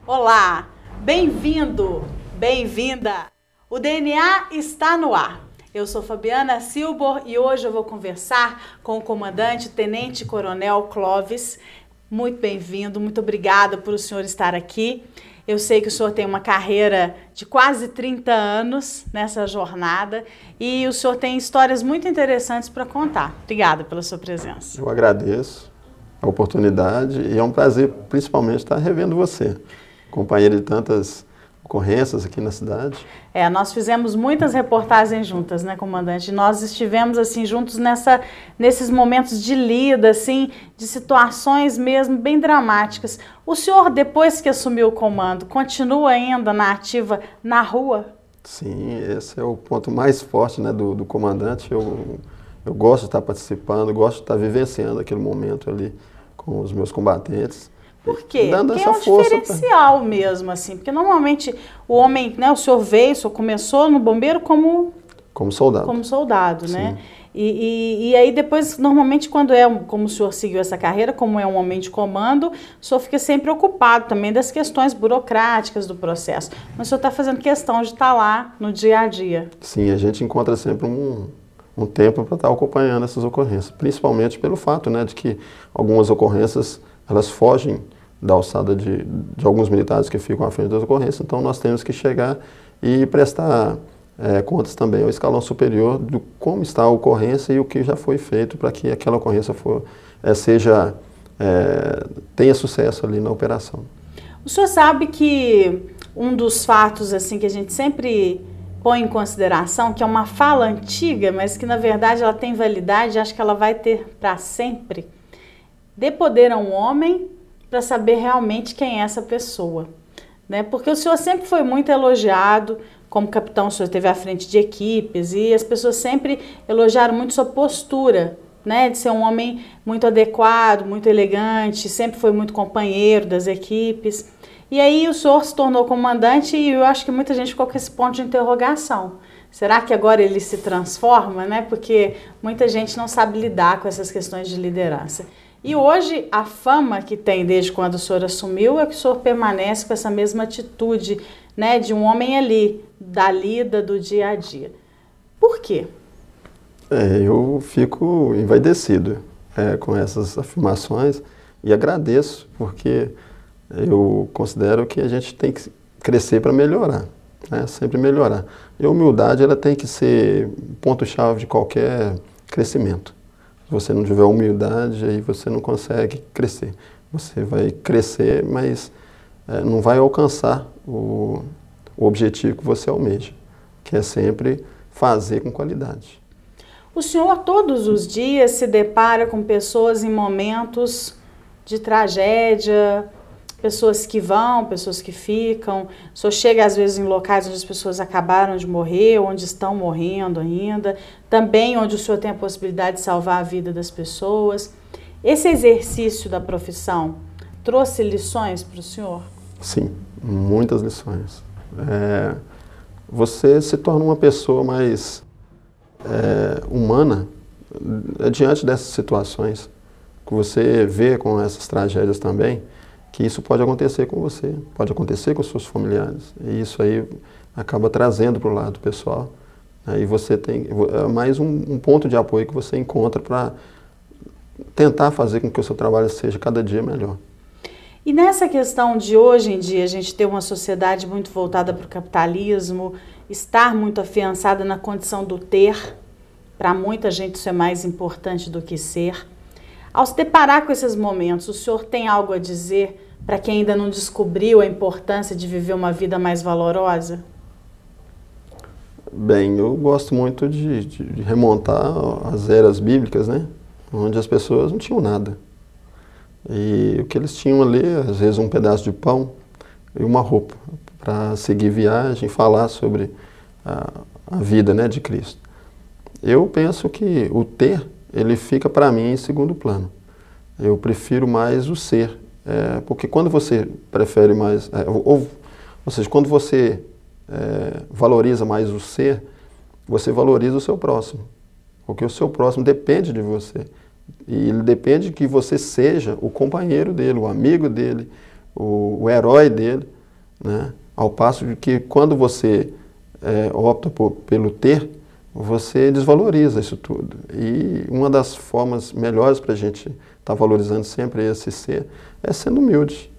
Olá, bem-vindo, bem-vinda. O DNA está no ar. Eu sou Fabiana Silbor e hoje eu vou conversar com o comandante Tenente Coronel Clóvis. Muito bem-vindo, muito obrigada por o senhor estar aqui. Eu sei que o senhor tem uma carreira de quase 30 anos nessa jornada e o senhor tem histórias muito interessantes para contar. Obrigada pela sua presença. Eu agradeço a oportunidade e é um prazer principalmente estar revendo você, companheiro de tantas ocorrências aqui na cidade. Nós fizemos muitas reportagens juntas, né, comandante? Nós estivemos assim juntos nesses momentos de lida, assim, de situações mesmo bem dramáticas. O senhor, depois que assumiu o comando, continua ainda na ativa na rua? Sim, esse é o ponto mais forte, né, do comandante. Eu gosto de estar participando, gosto de estar vivenciando aquele momento ali com os meus combatentes. Por quê? Dando Porque essa é um força diferencial mesmo, assim, porque normalmente o homem, né, o senhor começou no bombeiro como soldado. Como soldado, né? Sim. E aí depois, normalmente, como o senhor seguiu essa carreira, como é um homem de comando, o senhor fica sempre ocupado também das questões burocráticas do processo. Mas o senhor está fazendo questão de estar lá no dia a dia. Sim, a gente encontra sempre um tempo para estar acompanhando essas ocorrências, principalmente pelo fato, né, de que algumas ocorrências elas fogem da alçada de alguns militares que ficam à frente das ocorrências, então nós temos que chegar e prestar contas também ao escalão superior do como está a ocorrência e o que já foi feito para que aquela ocorrência tenha sucesso ali na operação. O senhor sabe que um dos fatos assim que a gente sempre põe em consideração, que é uma fala antiga, mas que na verdade ela tem validade, acho que ela vai ter para sempre, dê poder a um homem para saber realmente quem é essa pessoa, né? Porque o senhor sempre foi muito elogiado, como capitão o senhor esteve à frente de equipes e as pessoas sempre elogiaram muito sua postura, né? De ser um homem muito adequado, muito elegante, sempre foi muito companheiro das equipes. E aí o senhor se tornou comandante e eu acho que muita gente ficou com esse ponto de interrogação. Será que agora ele se transforma, né? Porque muita gente não sabe lidar com essas questões de liderança. E hoje a fama que tem desde quando o senhor assumiu é que o senhor permanece com essa mesma atitude, né, de um homem ali, da lida do dia a dia. Por quê? Eu fico envaidecido com essas afirmações e agradeço, porque eu considero que a gente tem que crescer para melhorar, né? Sempre melhorar. E a humildade ela tem que ser ponto-chave de qualquer crescimento. Se você não tiver humildade, aí você não consegue crescer. Você vai crescer, mas não vai alcançar o objetivo que você almeja, que é sempre fazer com qualidade. O senhor todos os dias se depara com pessoas em momentos de tragédia, pessoas que vão, pessoas que ficam. O senhor chega às vezes em locais onde as pessoas acabaram de morrer, onde estão morrendo ainda, também onde o senhor tem a possibilidade de salvar a vida das pessoas. Esse exercício da profissão trouxe lições para o senhor? Sim, muitas lições. Você se torna uma pessoa mais humana diante dessas situações que você vê com essas tragédias também, que isso pode acontecer com você, pode acontecer com os seus familiares. E isso aí acaba trazendo para o lado pessoal. Aí você tem mais um ponto de apoio que você encontra para tentar fazer com que o seu trabalho seja cada dia melhor. E nessa questão de hoje em dia, a gente ter uma sociedade muito voltada para o capitalismo, estar muito afiançada na condição do ter, para muita gente isso é mais importante do que ser. Ao se deparar com esses momentos, o senhor tem algo a dizer para quem ainda não descobriu a importância de viver uma vida mais valorosa? Bem, eu gosto muito de remontar as eras bíblicas, né? Onde as pessoas não tinham nada. E o que eles tinham ali, às vezes um pedaço de pão e uma roupa, para seguir viagem, falar sobre a vida, né, de Cristo. Eu penso que o ter, ele fica para mim em segundo plano. Eu prefiro mais o ser, porque quando você prefere mais, ou seja, quando você valoriza mais o ser, você valoriza o seu próximo, porque o seu próximo depende de você. E ele depende que você seja o companheiro dele, o amigo dele, o herói dele. né? Ao passo de que quando você opta pelo ter, você desvaloriza isso tudo. E uma das formas melhores para a gente estar valorizando sempre esse ser é sendo humilde,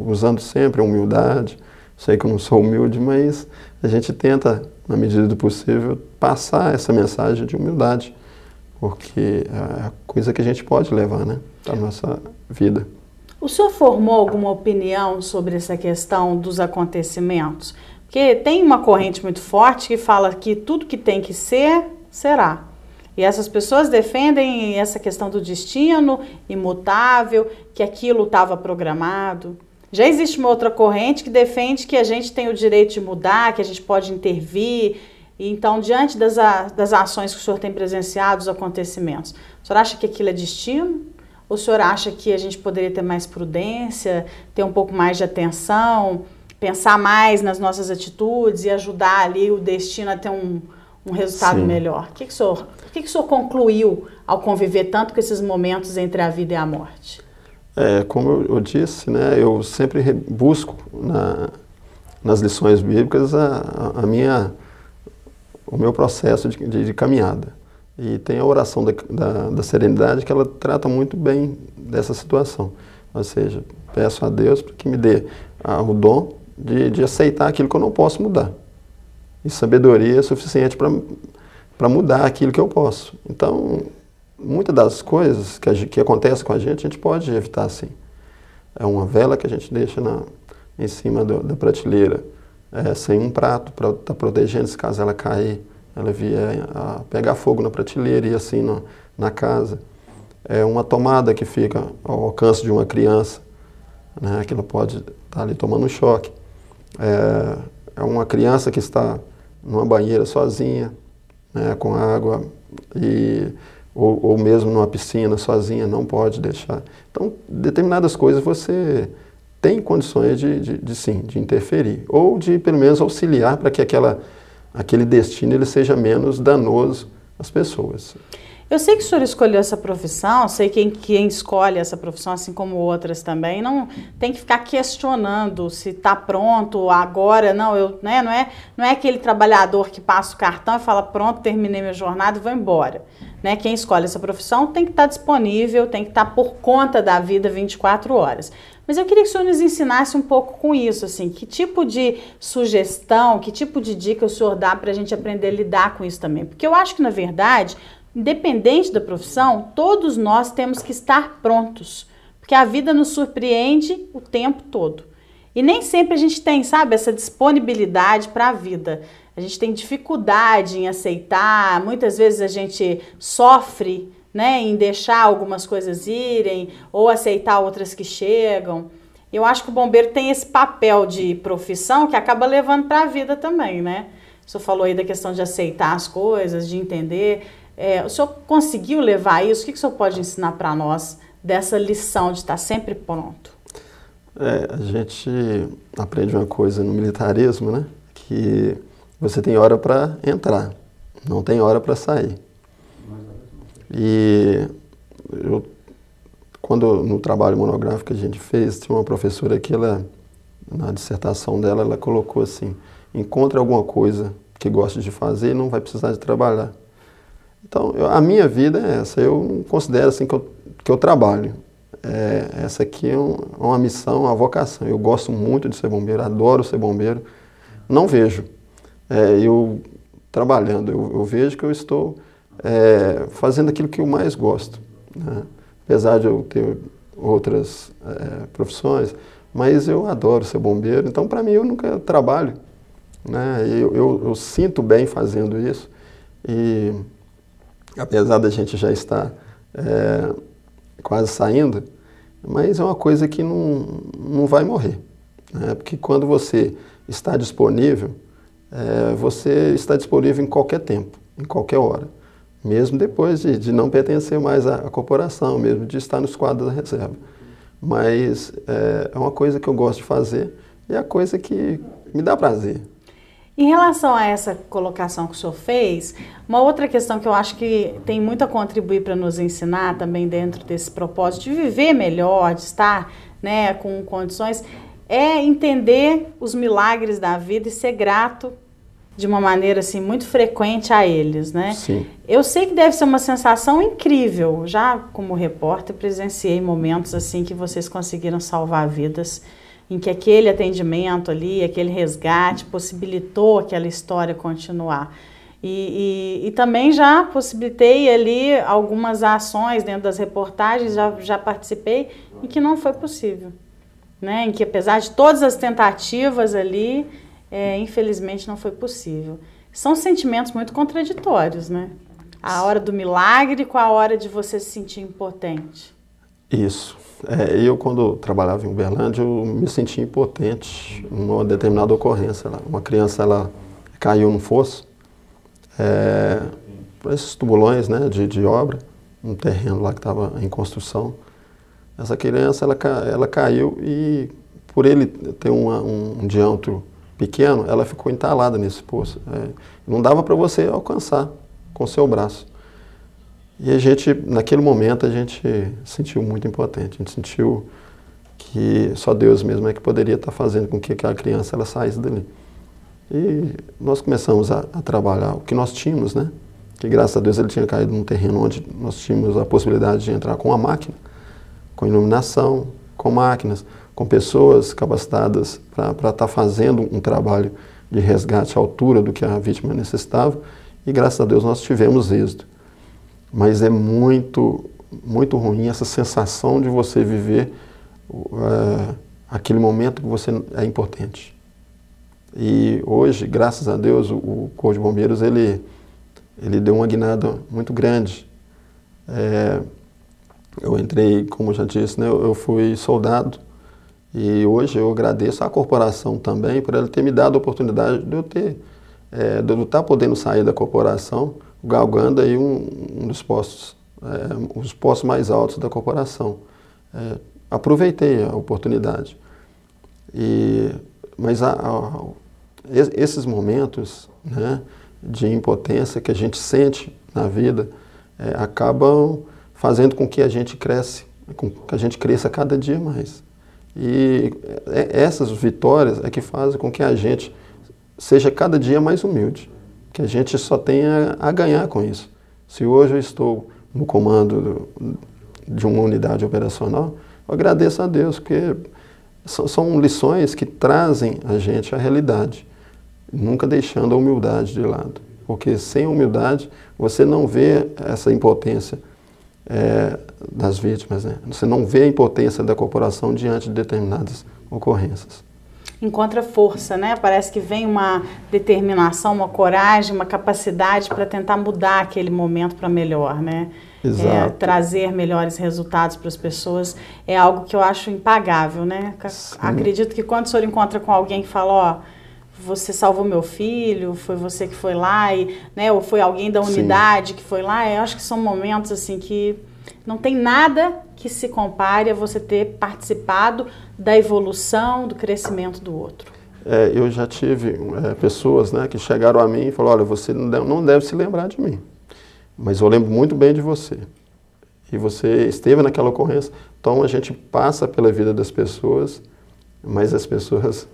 usando sempre a humildade. Sei que eu não sou humilde, mas a gente tenta, na medida do possível, passar essa mensagem de humildade, porque é a coisa que a gente pode levar, né, para a nossa vida. O senhor formou alguma opinião sobre essa questão dos acontecimentos? Porque tem uma corrente muito forte que fala que tudo que tem que ser, será. E essas pessoas defendem essa questão do destino imutável, que aquilo estava programado. Já existe uma outra corrente que defende que a gente tem o direito de mudar, que a gente pode intervir. E então, diante das ações que o senhor tem presenciado, os acontecimentos, o senhor acha que aquilo é destino? Ou o senhor acha que a gente poderia ter mais prudência, ter um pouco mais de atenção, pensar mais nas nossas atitudes e ajudar ali o destino a ter um resultado melhor? O que o senhor concluiu ao conviver tanto com esses momentos entre a vida e a morte? Como eu disse, né, eu sempre busco nas lições bíblicas o meu processo de caminhada. E tem a oração da serenidade que ela trata muito bem dessa situação. Ou seja, peço a Deus para que me dê o dom de aceitar aquilo que eu não posso mudar. E sabedoria é suficiente para mudar aquilo que eu posso. Então, muitas das coisas que acontecem com a gente pode evitar sim. É uma vela que a gente deixa em cima da prateleira, sem um prato para estar protegendo se caso ela cair, ela vier a pegar fogo na prateleira e assim na casa. É uma tomada que fica ao alcance de uma criança, né, que ela pode estar ali tomando um choque. É uma criança que está numa banheira sozinha, né, com água, ou mesmo numa piscina sozinha, não pode deixar. Então, determinadas coisas você tem condições de interferir, ou de pelo menos auxiliar para que aquele destino ele seja menos danoso às pessoas. Eu sei que o senhor escolheu essa profissão, sei que quem escolhe essa profissão, assim como outras também, não tem que ficar questionando se está pronto agora, não é aquele trabalhador que passa o cartão e fala pronto, terminei minha jornada e vou embora. Né? Quem escolhe essa profissão tem que estar disponível, tem que estar por conta da vida 24 horas. Mas eu queria que o senhor nos ensinasse um pouco com isso, assim, que tipo de sugestão, que tipo de dica o senhor dá para a gente aprender a lidar com isso também? Porque eu acho que, na verdade, independente da profissão, todos nós temos que estar prontos, porque a vida nos surpreende o tempo todo. E nem sempre a gente tem, sabe, essa disponibilidade para a vida. A gente tem dificuldade em aceitar, muitas vezes a gente sofre, né, em deixar algumas coisas irem ou aceitar outras que chegam. Eu acho que o bombeiro tem esse papel de profissão que acaba levando para a vida também, né? O senhor falou aí da questão de aceitar as coisas, de entender. O senhor conseguiu levar isso? O que o senhor pode ensinar para nós dessa lição de estar sempre pronto? A gente aprende uma coisa no militarismo, né? Que você tem hora para entrar, não tem hora para sair. E quando no trabalho monográfico que a gente fez, tinha uma professora que na dissertação dela, ela colocou assim: encontre alguma coisa que goste de fazer e não vai precisar de trabalhar. Então, a minha vida é essa, eu considero assim que eu trabalho. Essa aqui é uma missão, uma vocação. Eu gosto muito de ser bombeiro, adoro ser bombeiro. Não vejo eu trabalhando, eu vejo que eu estou fazendo aquilo que eu mais gosto, né? Apesar de eu ter outras profissões, mas eu adoro ser bombeiro. Então, para mim, eu nunca trabalho, né? Eu sinto bem fazendo isso. E apesar da gente já estar quase saindo, mas é uma coisa que não vai morrer, né? Porque quando você está disponível, você está disponível em qualquer tempo, em qualquer hora, mesmo depois de não pertencer mais à corporação, mesmo de estar nos quadros da reserva. Mas é uma coisa que eu gosto de fazer e é a coisa que me dá prazer. Em relação a essa colocação que o senhor fez, uma outra questão que eu acho que tem muito a contribuir para nos ensinar também dentro desse propósito de viver melhor, de estar, né, com condições, é entender os milagres da vida e ser grato de uma maneira assim muito frequente a eles, né? Sim. Eu sei que deve ser uma sensação incrível. Já como repórter presenciei momentos assim que vocês conseguiram salvar vidas, em que aquele atendimento ali, aquele resgate possibilitou aquela história continuar. E também já possibilitei ali algumas ações dentro das reportagens, já participei, em que não foi possível, né? Em que apesar de todas as tentativas ali, infelizmente não foi possível. São sentimentos muito contraditórios, né? A hora do milagre com a hora de você se sentir impotente. Isso. Eu, quando trabalhava em Uberlândia, eu me sentia impotente numa determinada ocorrência. Uma criança, ela caiu no fosso, por esses tubulões, né, de obra, um terreno lá que estava em construção. Essa criança, ela caiu e, por ele ter um diâmetro pequeno, ela ficou entalada nesse poço. Não dava para você alcançar com o seu braço. E a gente, naquele momento, a gente sentiu muito impotente. A gente sentiu que só Deus mesmo é que poderia estar fazendo com que aquela criança ela saísse dali. E nós começamos a trabalhar o que nós tínhamos, né? Que graças a Deus ele tinha caído num terreno onde nós tínhamos a possibilidade de entrar com a máquina, com iluminação, com máquinas, com pessoas capacitadas para estar fazendo um trabalho de resgate à altura do que a vítima necessitava. E graças a Deus nós tivemos êxito. Mas é muito, muito ruim essa sensação de você viver aquele momento que você é impotente. E hoje, graças a Deus, o Corpo de Bombeiros ele deu uma guinada muito grande. Eu entrei, como eu já disse, né, eu fui soldado e hoje eu agradeço à corporação também por ela ter me dado a oportunidade de eu estar podendo sair da corporação, galgando aí um dos postos, os postos mais altos da corporação. Aproveitei a oportunidade. Mas esses momentos, né, de impotência que a gente sente na vida acabam fazendo com que a gente cresça cada dia mais. E essas vitórias é que fazem com que a gente seja cada dia mais humilde, que a gente só tenha a ganhar com isso. Se hoje eu estou no comando de uma unidade operacional, eu agradeço a Deus, porque são lições que trazem a gente à realidade, nunca deixando a humildade de lado. Porque sem humildade você não vê essa impotência das vítimas, né? Você não vê a impotência da corporação diante de determinadas ocorrências. Encontra força, né? Parece que vem uma determinação, uma coragem, uma capacidade para tentar mudar aquele momento para melhor, né? Exato. Trazer melhores resultados para as pessoas é algo que eu acho impagável, né? Sim. Acredito que quando o senhor encontra com alguém que fala, ó, você salvou meu filho, foi você que foi lá, né? Ou foi alguém da unidade, sim, que foi lá, eu acho que são momentos assim que não tem nada que se compare a você ter participado da evolução, do crescimento do outro. Eu já tive pessoas, né, que chegaram a mim e falaram, olha, você não deve se lembrar de mim, mas eu lembro muito bem de você. E você esteve naquela ocorrência. Então a gente passa pela vida das pessoas, mas as pessoas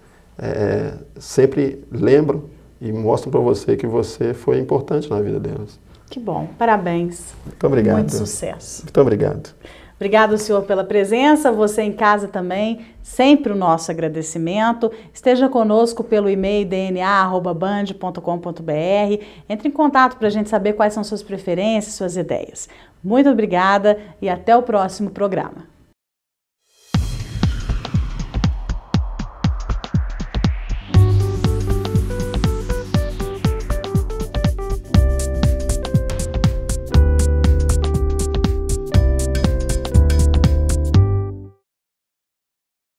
sempre lembram e mostram para você que você foi importante na vida delas. Que bom, parabéns. Muito obrigado. Muito sucesso. Muito obrigado. Obrigado, senhor, pela presença. Você em casa também, sempre o nosso agradecimento. Esteja conosco pelo e-mail dna@band.com.br. Entre em contato para a gente saber quais são suas preferências, suas ideias. Muito obrigada e até o próximo programa.